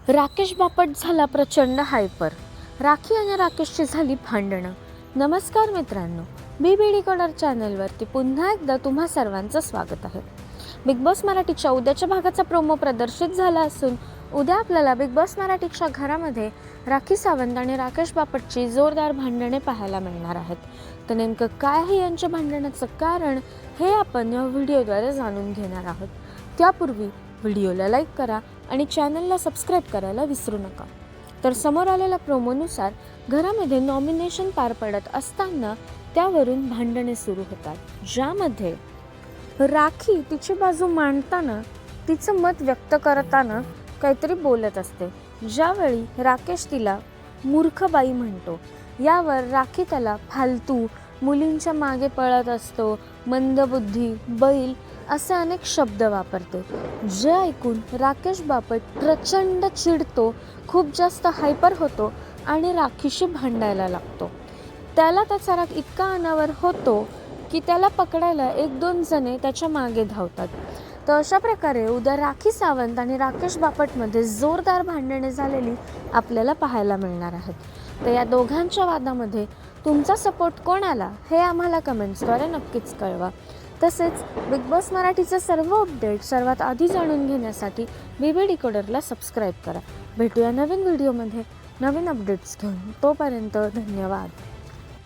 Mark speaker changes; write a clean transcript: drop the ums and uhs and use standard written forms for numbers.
Speaker 1: राकेश बापट झाला प्रचंड हायपर. राखी आणि राकेशची झाली भांडणं. नमस्कार मित्रांनो, BB डिकोडर चॅनलवरती पुन्हा एकदा तुम्हा सर्वांचं स्वागत आहे. बिग बॉस मराठीच्या उद्याच्या भागाचा प्रोमो प्रदर्शित झाला असून उद्या आपल्याला बिग बॉस मराठीच्या घरामध्ये राखी सावंत आणि राकेश बापटची जोरदार भांडणे पाहायला मिळणार आहेत. तर नेमकं काय आहे यांच्या भांडणाचं कारण हे आपण या व्हिडिओद्वारे जाणून घेणार आहोत. त्यापूर्वी व्हिडिओला लाईक करा आणि चॅनलला सबस्क्राईब करायला विसरू नका. तर समोर आलेल्या प्रोमोनुसार घरामध्ये नॉमिनेशन पार पडत असताना त्यावरून भांडणे सुरू होतात, ज्यामध्ये राखी तिची बाजू मांडताना तिचं मत व्यक्त करताना काहीतरी बोलत असते, ज्यावेळी राकेश तिला मूर्खबाई म्हणतो. यावर राखी त्याला फालतू, मुलींच्या मागे पळत असतो, मंदबुद्धी, बैल असे अनेक शब्द वापरते, जे ऐकून राकेश बापट प्रचंड चिडतो, खूप जास्त हायपर होतो आणि राखीशी भांडायला लागतो. त्याला त्याचा राग इतका अनावर होतो की त्याला पकडायला 1-2 जणे त्याच्या मागे धावतात. तर अशा प्रकारे उद्या राखी सावंत आणि राकेश बापटमध्ये जोरदार भांडणे झालेली आपल्याला पाहायला मिळणार आहेत. तर या दोघांच्या वादामध्ये तुमचा सपोर्ट कोणाला हे आम्हाला कमेंट्सद्वारे नक्कीच कळवा. तसेच बिग बॉस मराठीचे सर्व अपडेट सर्वात आधी जाणून घेण्यासाठी BB डिकोडरला सबस्क्राईब करा. भेटूया नवीन व्हिडिओमध्ये नवीन अपडेट्स घेऊन. तोपर्यंत धन्यवाद.